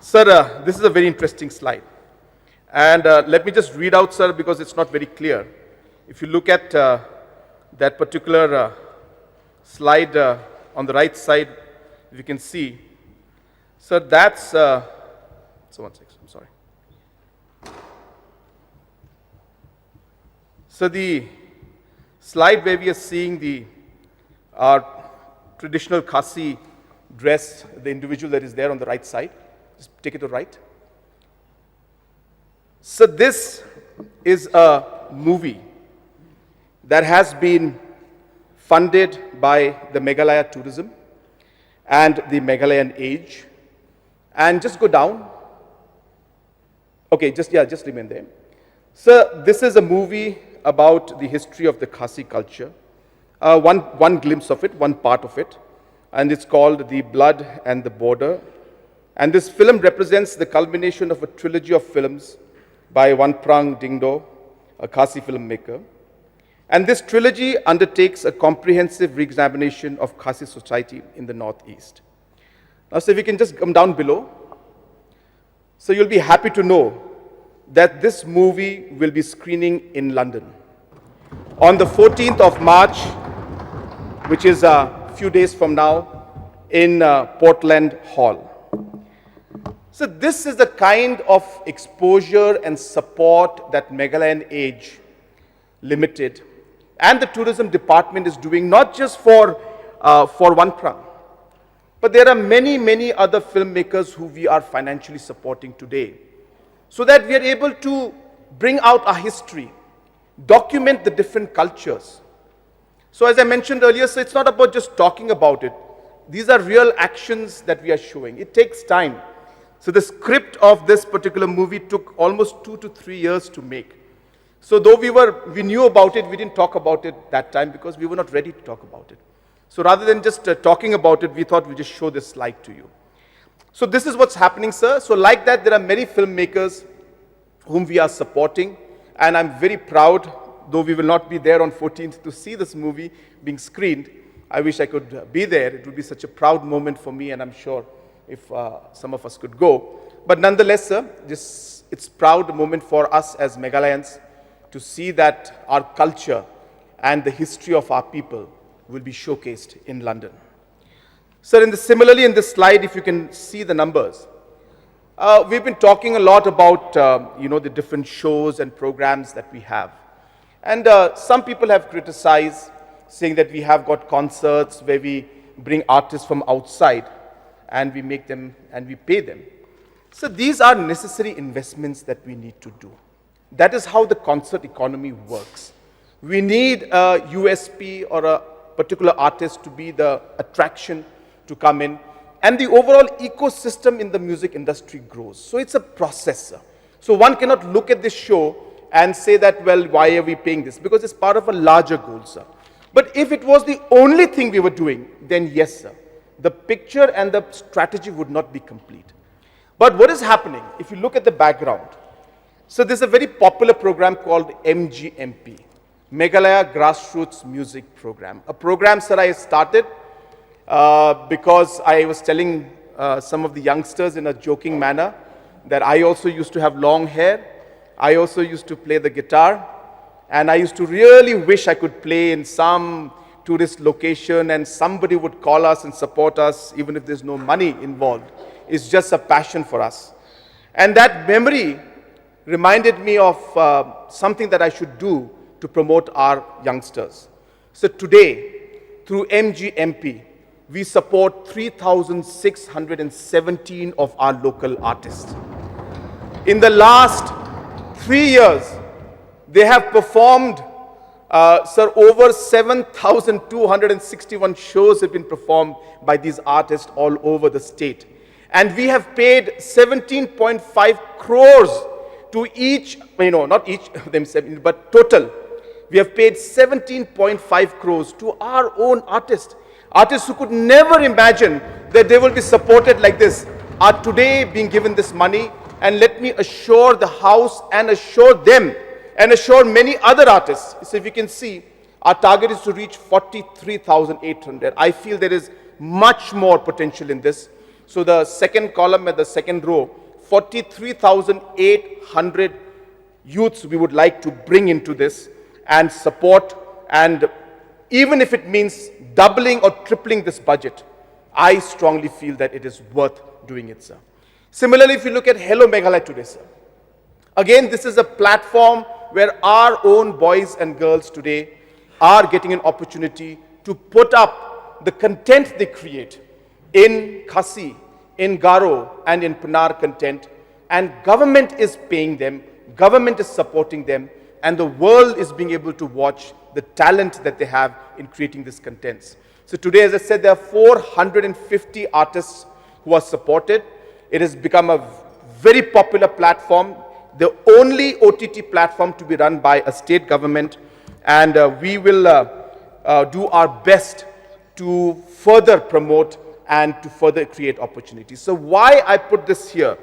Sir, this is a very interesting slide. And let me just read out, sir, because it's not very clear. If you look at that particular slide on the right side, you can see, sir, that's, so one second, I'm sorry. So the slide where we are seeing our traditional Khasi dress, the individual that is there on the right side, just take it to right. So this is a movie that has been funded by the Meghalaya tourism and the Meghalayan age. And just go down. Okay, just remain there. So this is a movie about the history of the Khasi culture. One glimpse of it, one part of it, and it's called The Blood and the Border. And this film represents the culmination of a trilogy of films by Wanprang Dingdo, a Khasi filmmaker. And this trilogy undertakes a comprehensive re-examination of Khasi society in the Northeast. Now, so if you can just come down below. So you'll be happy to know that this movie will be screening in London on the 14th of March, which is a few days from now, in Portland Hall. So this is the kind of exposure and support that Meghalayan Age Limited and the tourism department is doing, not just for Wanprang, but there are many other filmmakers who we are financially supporting today, so that we are able to bring out our history, document the different cultures. So as I mentioned earlier, so it's not about just talking about it. These are real actions that we are showing. It takes time. So the script of this particular movie took almost 2 to 3 years to make. So though we knew about it, we didn't talk about it that time because we were not ready to talk about it. So rather than just talking about it, we thought we'd just show this slide to you. So this is what's happening, sir. So like that, there are many filmmakers whom we are supporting. And I'm very proud, though we will not be there on 14th to see this movie being screened. I wish I could be there. It would be such a proud moment for me, and I'm sure if some of us could go. But nonetheless, sir, it's a proud moment for us as Meghalayans to see that our culture and the history of our people will be showcased in London. Sir, similarly in this slide, if you can see the numbers, we've been talking a lot about the different shows and programs that we have. And some people have criticized, saying that we have got concerts where we bring artists from outside and we make them and we pay them. So these are necessary investments that we need to do. That is how the concert economy works. We need a USP or a particular artist to be the attraction to come in, and the overall ecosystem in the music industry grows. So it's a process. So one cannot look at this show and say that, well, why are we paying this? Because it's part of a larger goal, sir. But if it was the only thing we were doing, then yes, sir, the picture and the strategy would not be complete. But what is happening, if you look at the background, so there's a very popular program called MGMP, Meghalaya Grassroots Music Program. A program, sir, I started because I was telling some of the youngsters in a joking manner that I also used to have long hair. I also used to play the guitar, and I used to really wish I could play in some tourist location and somebody would call us and support us even if there's no money involved. It's just a passion for us. And that memory reminded me of something that I should do to promote our youngsters. So today, through MGMP, we support 3,617 of our local artists. In the last 3 years, they have performed, sir, over 7,261 shows have been performed by these artists all over the state. And we have paid 17.5 crores to each, not each of them, but total. We have paid 17.5 crores to our own artists. Artists who could never imagine that they will be supported like this are today being given this money. And let me assure the house and assure them and assure many other artists. So if you can see, our target is to reach 43,800. I feel there is much more potential in this. So the second column at the second row, 43,800 youths we would like to bring into this and support, and even if it means doubling or tripling this budget, I strongly feel that it is worth doing it, sir. Similarly, if you look at Hello Meghalaya today, sir, again, this is a platform where our own boys and girls today are getting an opportunity to put up the content they create in Khasi, in Garo, and in Panar content, and government is paying them, government is supporting them, and the world is being able to watch the talent that they have in creating these contents. So today, as I said, there are 450 artists who are supported. It has become a very popular platform, the only OTT platform to be run by a state government, and we will do our best to further promote and to further create opportunities. So why I put this here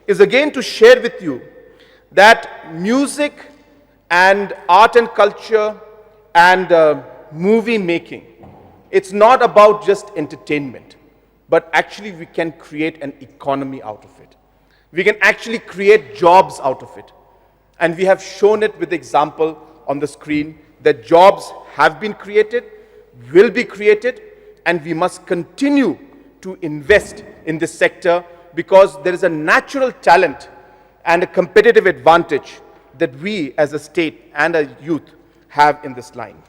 is again to share with you that music and art and culture and movie making, it's not about just entertainment, but actually we can create an economy out of it. We can actually create jobs out of it. And we have shown it with the example on the screen that jobs have been created, will be created, and we must continue to invest in this sector because there is a natural talent and a competitive advantage that we as a state and a youth have in this line.